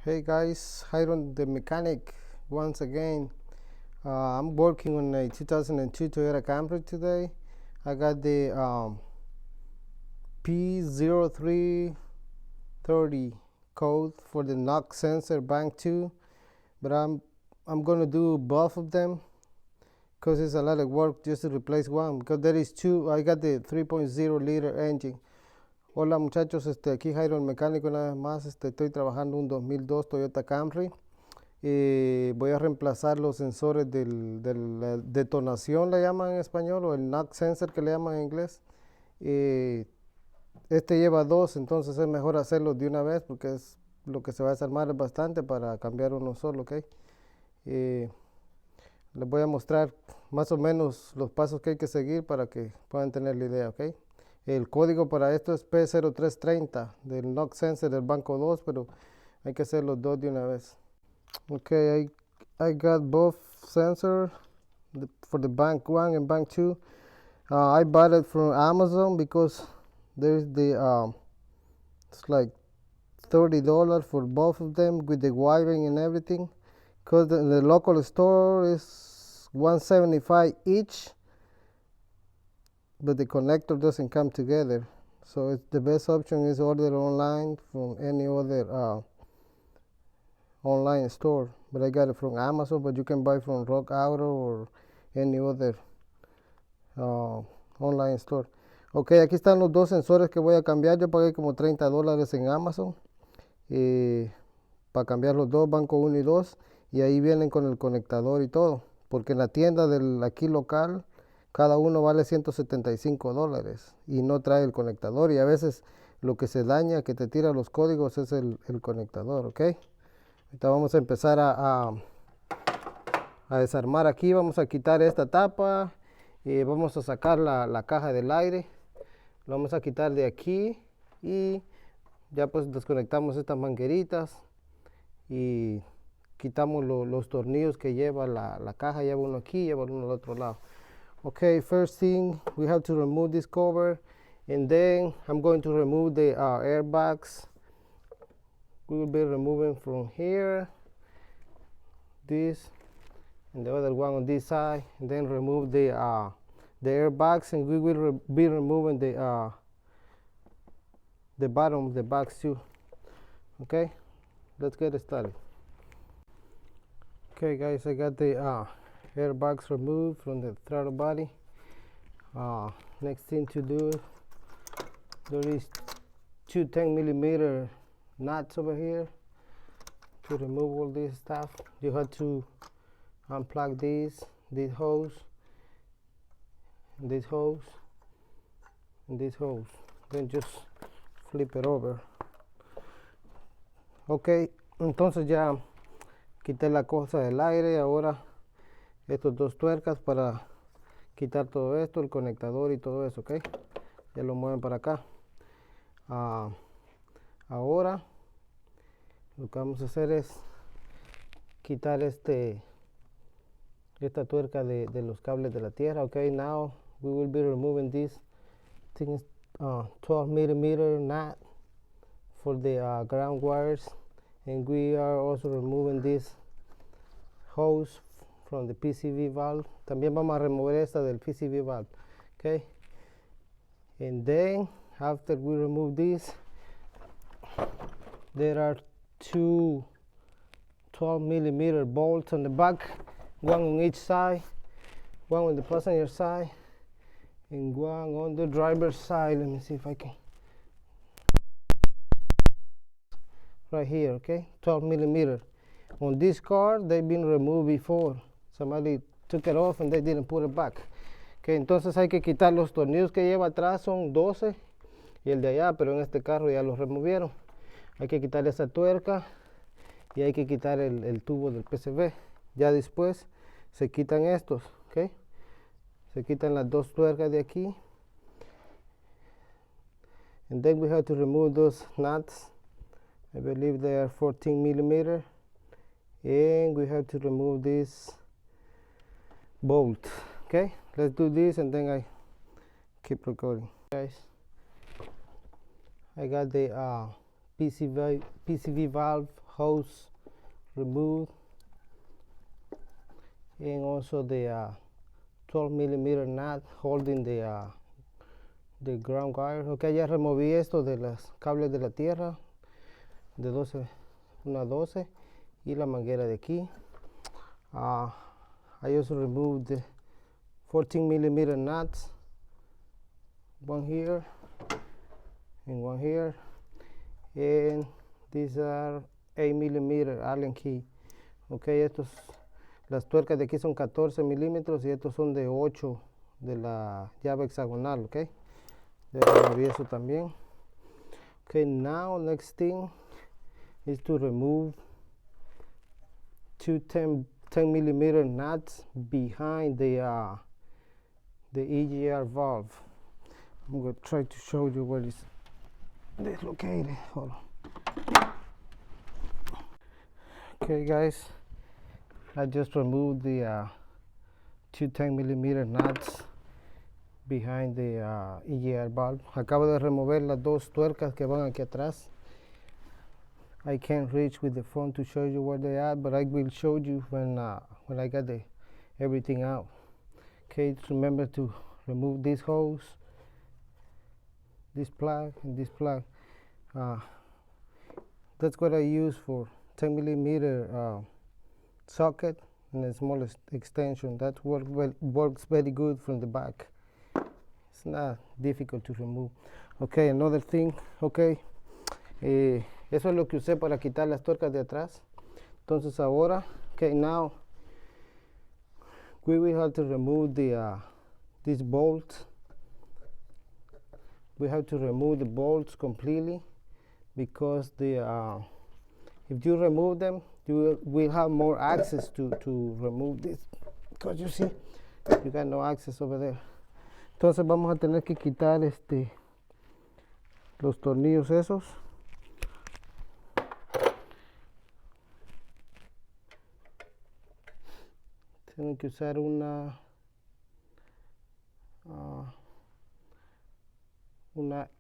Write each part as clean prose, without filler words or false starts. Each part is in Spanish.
Hey guys, Hiron the mechanic once again. I'm working on a 2002 Toyota Camry today. I got the P0330 code for the knock sensor bank 2, but I'm gonna do both of them because it's a lot of work just to replace one because there is two. I got the 3.0 liter engine. Hola muchachos, aquí Jairo el mecánico una vez más. Estoy trabajando un 2002 Toyota Camry. Voy a reemplazar los sensores de la detonación, le llaman en español, o el knock sensor que le llaman en inglés. Este lleva dos, entonces es mejor hacerlo de una vez porque es lo que se va a desarmar es bastante para cambiar uno solo, ¿ok? Les voy a mostrar más o menos los pasos que hay que seguir para que puedan tener la idea, ¿ok? El código para esto es P0330 del knock sensor del banco 2, pero hay que hacer los dos de una vez. Okay, I got both sensors for the bank 1 and bank 2. I bought it from Amazon because there's it's like $30 for both of them with the wiring and everything. Because the local store is $175 each, but the connector doesn't come together. So the best option is order online from any other online store. But I got it from Amazon, but you can buy from Rock Auto or any other online store. Ok, aquí están los dos sensores que voy a cambiar. Yo pagué como $30 en Amazon para cambiar los dos, banco 1 y 2, y ahí vienen con el conectador y todo, porque en la tienda del aquí local cada uno vale $175 y no trae el conectador, y a veces lo que se daña, que te tira los códigos, es el conectador. Ok, ahorita vamos a empezar a desarmar aquí. Vamos a quitar esta tapa y vamos a sacar la caja del aire. Lo vamos a quitar de aquí y ya pues desconectamos estas mangueritas y quitamos los tornillos que lleva la caja. Lleva uno aquí, lleva uno al otro lado. Okay, first thing, we have to remove this cover, and then I'm going to remove the airbags. We will be removing from here this and the other one on this side, and then remove the airbags, and we will be removing the bottom of the bags too. Okay, let's get started. Okay guys, I got the airbags removed from the throttle body. Next thing to do, there is two 10mm nuts over here to remove all this stuff. You have to unplug this hose, this hose, and this hose, then just flip it over. Ok, entonces ya quité la cosa del aire. Ahora estos dos tuercas para quitar todo esto, el conectador y todo eso. Ok, ya lo mueven para acá. Ahora lo que vamos a hacer es quitar esta tuerca de los cables de la tierra. Okay, now we will be removing this thing, 12mm nut for the ground wires, and we are also removing this hose from the PCV valve. También vamos a remover esta del PCV valve. Okay, and then after we remove this, there are two 12mm bolts on the back, one on each side, one on the passenger side and one on the driver's side. Let me see if I can, right here. Okay, 12mm. On this car they've been removed before. Somebody took it off and they didn't put it back. Okay, entonces hay que quitar los tornillos que lleva atrás, son 12, y el de allá, pero en este carro ya los removieron. Hay que quitar esa tuerca y hay que quitar el tubo del PCV. Ya después se quitan estos. Okay, se quitan las dos tuercas de aquí, and then we have to remove those nuts. I believe they are 14mm, and we have to remove this bolt. Okay, let's do this and then I keep recording. Guys, I got the PCV valve hose removed, and also the 12 millimeter nut holding the ground wire. Ok, ya removí esto de los cables de la tierra de 12, una 12 y la manguera de aquí. I also removed the 14 millimeter nuts, one here and one here, and these are 8 millimeter Allen key. Ok, las tuercas de aquí son 14 milímetros y estos son de 8 de la llave hexagonal. Ok, ya removí eso también. Ok, now next thing is to remove two 10 millimeter nuts behind the EGR valve. I'm going to try to show you where it's dislocated. Hold on. Okay guys, I just removed the two 10 millimeter nuts behind the EGR valve. Acabo de remover las dos tuercas que van aquí atrás. I can't reach with the phone to show you where they are, but I will show you when I got everything out. Okay, just remember to remove this hose, this plug, and this plug. That's what I use for 10 millimeter socket and a small extension. That works very good from the back. It's not difficult to remove. Okay, another thing. Okay, eso es lo que usé para quitar las tuercas de atrás. Entonces ahora, okay, now we will have to remove this bolt. We have to remove the bolts completely because if you remove them, you will have more access to remove this, because you see you got no access over there. Entonces vamos a tener que quitar los tornillos esos. Tienen que usar una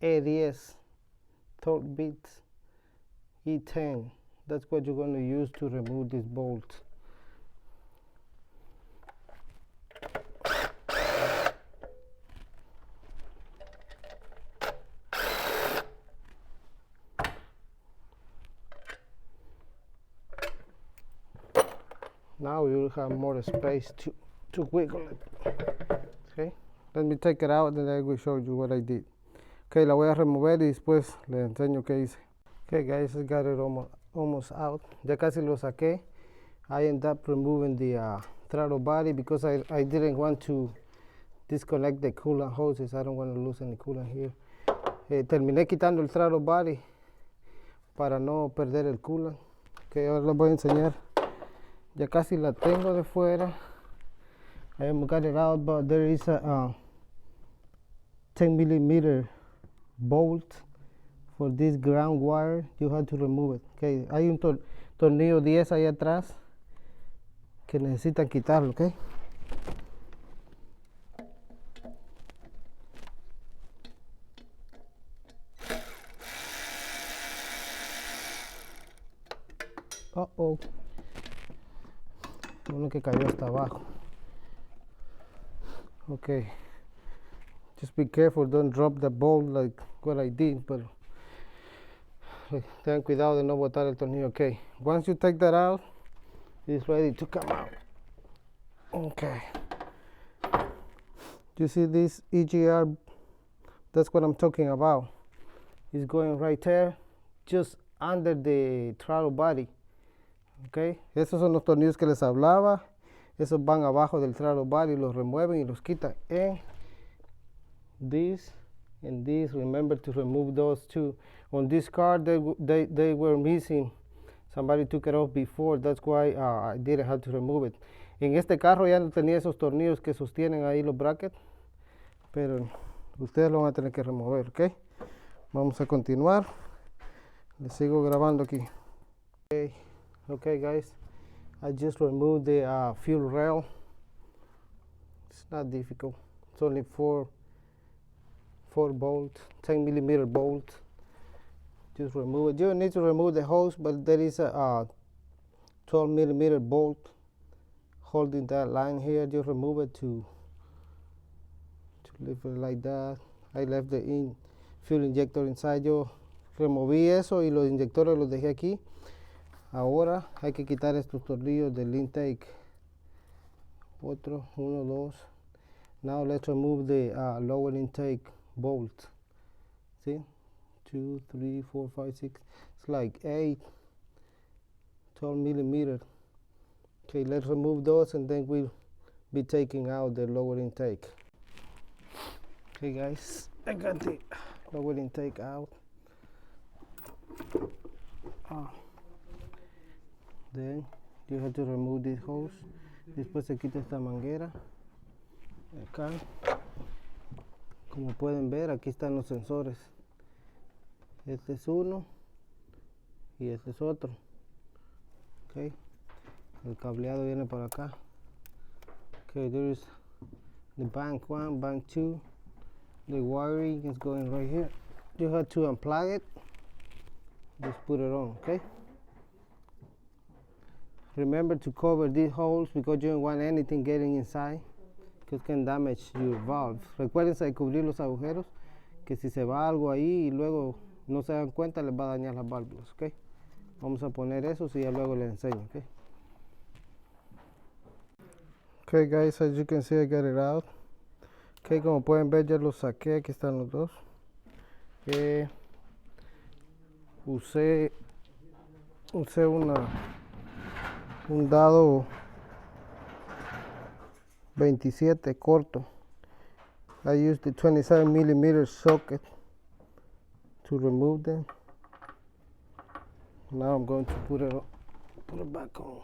E10 torque bits E10. That's what you're going to use to remove this bolt. Now you'll have more space to wiggle it. Okay, let me take it out and then I will show you what I did. Okay, la voy a remover y después le enseño qué hice. Okay guys, I got it almost out. Ya casi lo saqué. I ended up removing the throttle body because I didn't want to disconnect the coolant hoses. I don't want to lose any coolant here. Terminé quitando el throttle body para no perder el coolant. Okay, ahora les voy a enseñar. Ya casi la tengo de fuera. I haven't got it out, but there is a 10 millimeter bolt for this ground wire. You have to remove it. Okay, hay un tornillo 10 ahí atrás que necesitan quitarlo. Okay. Uh-oh. Uno que cayó hasta abajo. Okay, just be careful, don't drop the bolt like what I did, but ten cuidado de no botar el tornillo. Okay, once you take that out, it's ready to come out. Okay, you see this EGR, that's what I'm talking about. It's going right there, just under the throttle body. Okay, esos son los tornillos que les hablaba. Esos van abajo del throttle body, los remueven y los quitan. And this and this, remember to remove those two. On this car, they were missing. Somebody took it off before. That's why I didn't have to remove it. En este carro ya no tenía esos tornillos que sostienen ahí los brackets, pero ustedes lo van a tener que remover, ¿ok? Vamos a continuar. Les sigo grabando aquí. Okay guys, I just removed the fuel rail. It's not difficult. It's only four bolt, 10 millimeter bolt. just remove it. You don't need to remove the hose, but there is a 12 millimeter bolt holding that line here. Just remove it to leave it like that. I left the fuel injector inside. Yo removí eso y los inyectores los dejé aquí. Ahora hay que quitar estos tornillos del intake. Otro, 1, 2. Now let's remove the lower intake bolt. See? 2, 3, 4, 5, 6. It's like 8, 12 millimeter. Okay, let's remove those and then we'll be taking out the lower intake. Okay guys, I got the lower intake out. Then you have to remove this hose. Después se quita esta manguera. Acá, como pueden ver, aquí están los sensores. Este es uno y este es otro. Okay. El cableado viene por acá. Okay, there is the bank 1, bank 2. The wiring is going right here. You have to unplug it. Just put it on, okay? Remember to cover these holes because you don't want anything getting inside, because it can damage your valve. Recuérdense de cubrir los agujeros, que si se va algo ahí y luego no se dan cuenta les va a dañar las válvulas, okay? Vamos a poner eso y ya luego les enseño, okay? Okay guys, as you can see I got it out. Okay, como pueden ver ya los saqué, aquí están los dos. Usé un dado 27 corto. I used the 27 millimeter socket to remove them. Now I'm going to put it back on.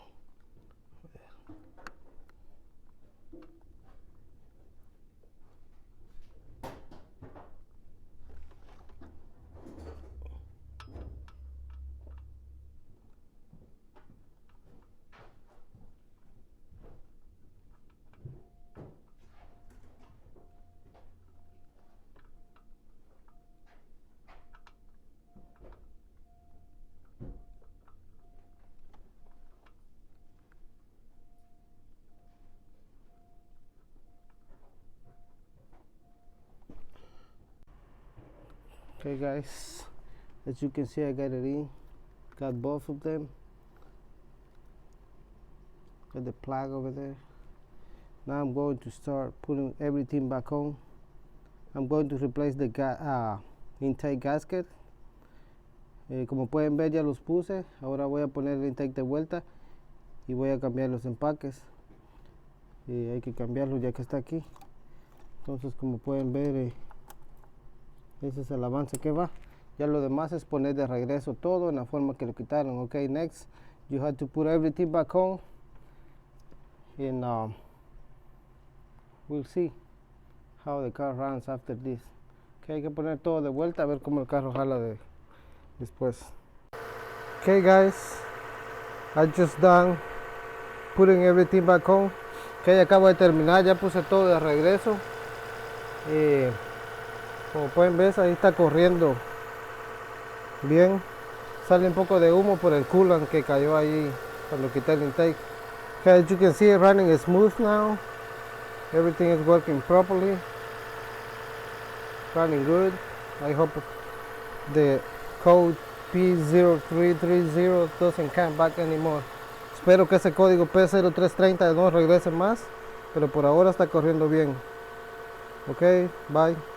Okay guys, as you can see I got it in, got both of them, got the plug over there. Now I'm going to start putting everything back on. I'm going to replace the intake gasket. Como pueden ver ya los puse. Ahora voy a poner el intake de vuelta y voy a cambiar los empaques. Hay que cambiarlo ya que está aquí. Entonces como pueden ver ese es el avance que va. Ya lo demás es poner de regreso todo en la forma que lo quitaron. Okay, next you have to put everything back on and we'll see how the car runs after this. Okay, hay que poner todo de vuelta a ver cómo el carro jala después. Okay guys, I just done putting everything back on. Okay, acabo de terminar, ya puse todo de regreso. Como pueden ver, ahí está corriendo bien. Sale un poco de humo por el coolant que cayó ahí cuando quité el intake. Okay, as you can see, it's running smooth now. Everything is working properly. Running good. I hope the code P0330 doesn't come back anymore. Espero que ese código P0330 no regrese más, pero por ahora está corriendo bien. Ok, bye.